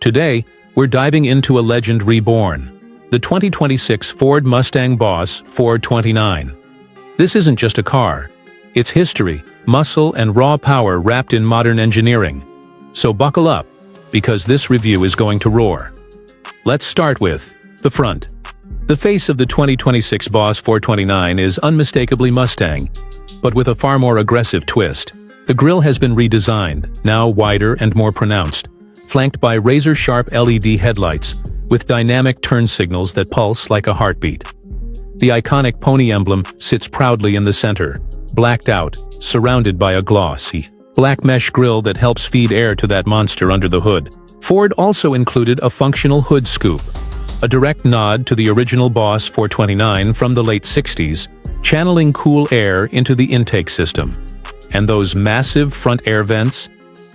Today, we're diving into a legend reborn, the 2026 Ford Mustang Boss 429. This isn't just a car. It's history, muscle, and raw power wrapped in modern engineering. So buckle up, because this review is going to roar. Let's start with the front. The face of the 2026 Boss 429 is unmistakably Mustang, but with a far more aggressive twist. The grille has been redesigned, now wider and more pronounced, flanked by razor-sharp LED headlights with dynamic turn signals that pulse like a heartbeat. The iconic pony emblem sits proudly in the center, blacked out, surrounded by a glossy, black mesh grille that helps feed air to that monster under the hood. Ford also included a functional hood scoop, a direct nod to the original Boss 429 from the late 60s, channeling cool air into the intake system. And those massive front air vents?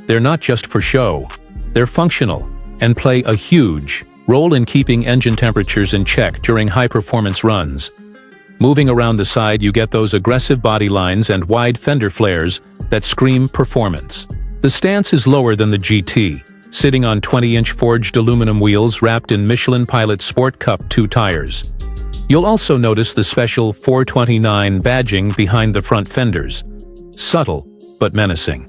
They're not just for show. They're functional and play a huge role in keeping engine temperatures in check during high-performance runs. Moving around the side, you get those aggressive body lines and wide fender flares that scream performance. The stance is lower than the GT, sitting on 20-inch forged aluminum wheels wrapped in Michelin Pilot Sport Cup 2 tires. You'll also notice the special 429 badging behind the front fenders. Subtle, but menacing.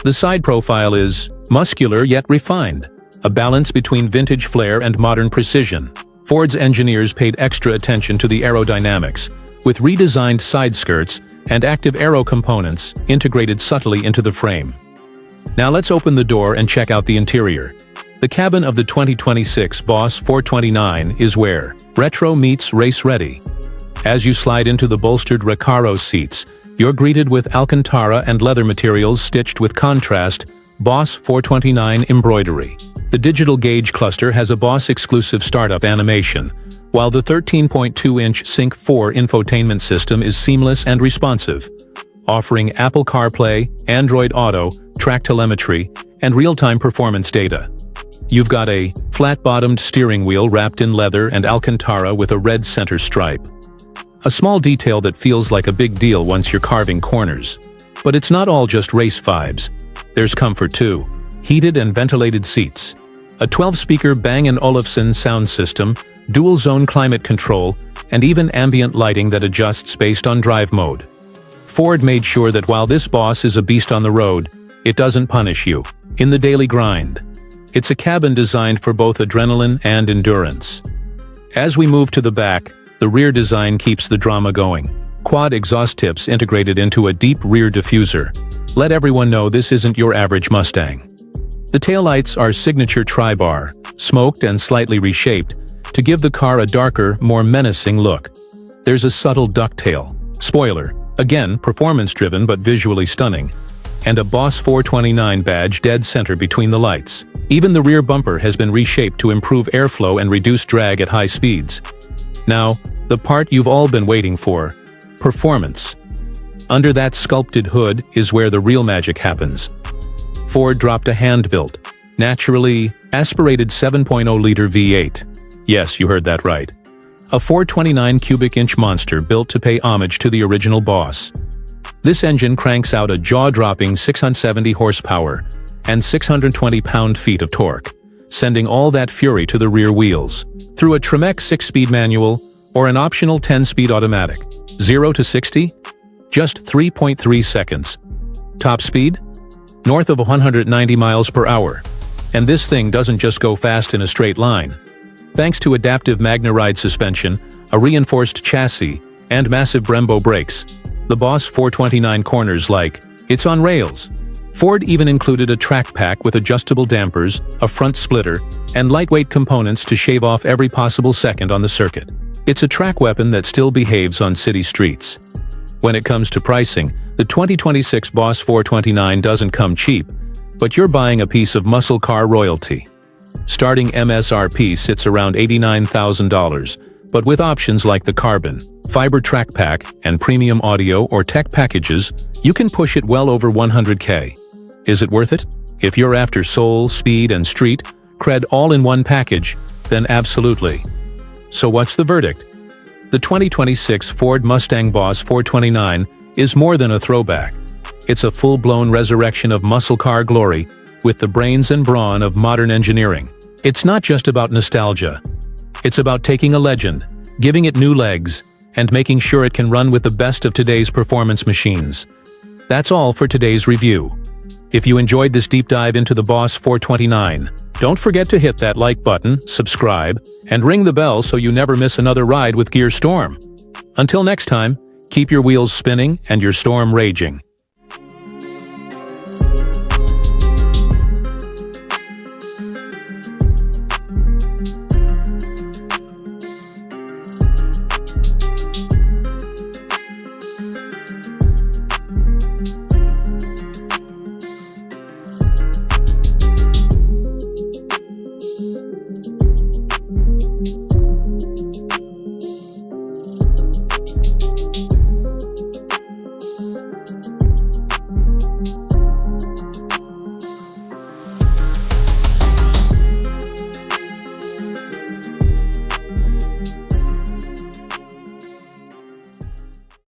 The side profile is muscular yet refined, a balance between vintage flair and modern precision. Ford's engineers paid extra attention to the aerodynamics, with redesigned side skirts and active aero components integrated subtly into the frame. Now let's open the door and check out the interior. The cabin of the 2026 Boss 429 is where retro meets race-ready. As you slide into the bolstered Recaro seats, you're greeted with Alcantara and leather materials stitched with contrast Boss 429 embroidery. The digital gauge cluster has a Boss-exclusive startup animation, while the 13.2-inch Sync 4 infotainment system is seamless and responsive, offering Apple CarPlay, Android Auto, track telemetry, and real-time performance data. You've got a flat-bottomed steering wheel wrapped in leather and Alcantara with a red center stripe. A small detail that feels like a big deal once you're carving corners. But it's not all just race vibes. There's comfort too. Heated and ventilated seats, a 12-speaker Bang & Olufsen sound system, dual-zone climate control, and even ambient lighting that adjusts based on drive mode. Ford made sure that while this Boss is a beast on the road, it doesn't punish you in the daily grind. It's a cabin designed for both adrenaline and endurance. As we move to the back, the rear design keeps the drama going. Quad exhaust tips integrated into a deep rear diffuser. Let everyone know this isn't your average Mustang. The taillights are signature tri-bar, smoked and slightly reshaped, to give the car a darker, more menacing look. There's a subtle ducktail spoiler, again performance-driven but visually stunning, and a Boss 429 badge dead center between the lights. Even the rear bumper has been reshaped to improve airflow and reduce drag at high speeds. Now, the part you've all been waiting for, performance. Under that sculpted hood is where the real magic happens. Ford dropped a hand-built, naturally aspirated 7.0-liter V8. Yes, you heard that right. A 429 cubic inch monster built to pay homage to the original Boss. This engine cranks out a jaw-dropping 670 horsepower and 620 pound-feet of torque, sending all that fury to the rear wheels. Through a Tremec 6-speed manual or an optional 10-speed automatic. 0 to 60? Just 3.3 seconds. Top speed? North of 190 miles per hour. And this thing doesn't just go fast in a straight line. Thanks to adaptive MagneRide suspension, a reinforced chassis, and massive Brembo brakes, the Boss 429 corners like it's on rails. Ford even included a track pack with adjustable dampers, a front splitter, and lightweight components to shave off every possible second on the circuit. It's a track weapon that still behaves on city streets. When it comes to pricing, the 2026 Boss 429 doesn't come cheap, but you're buying a piece of muscle car royalty. Starting MSRP sits around $89,000, but with options like the carbon fiber track pack and premium audio or tech packages, you can push it well over $100K. Is it worth it? If you're after soul, speed, and street cred all in one package, then absolutely. So what's the verdict? The 2026 Ford Mustang Boss 429 is more than a throwback. It's a full-blown resurrection of muscle car glory with the brains and brawn of modern engineering. It's not just about nostalgia. It's about taking a legend, giving it new legs, and making sure it can run with the best of today's performance machines. That's all for today's review. If you enjoyed this deep dive into the Boss 429, don't forget to hit that like button, subscribe, and ring the bell so you never miss another ride with Gear Storm. Until next time, keep your wheels spinning and your storm raging.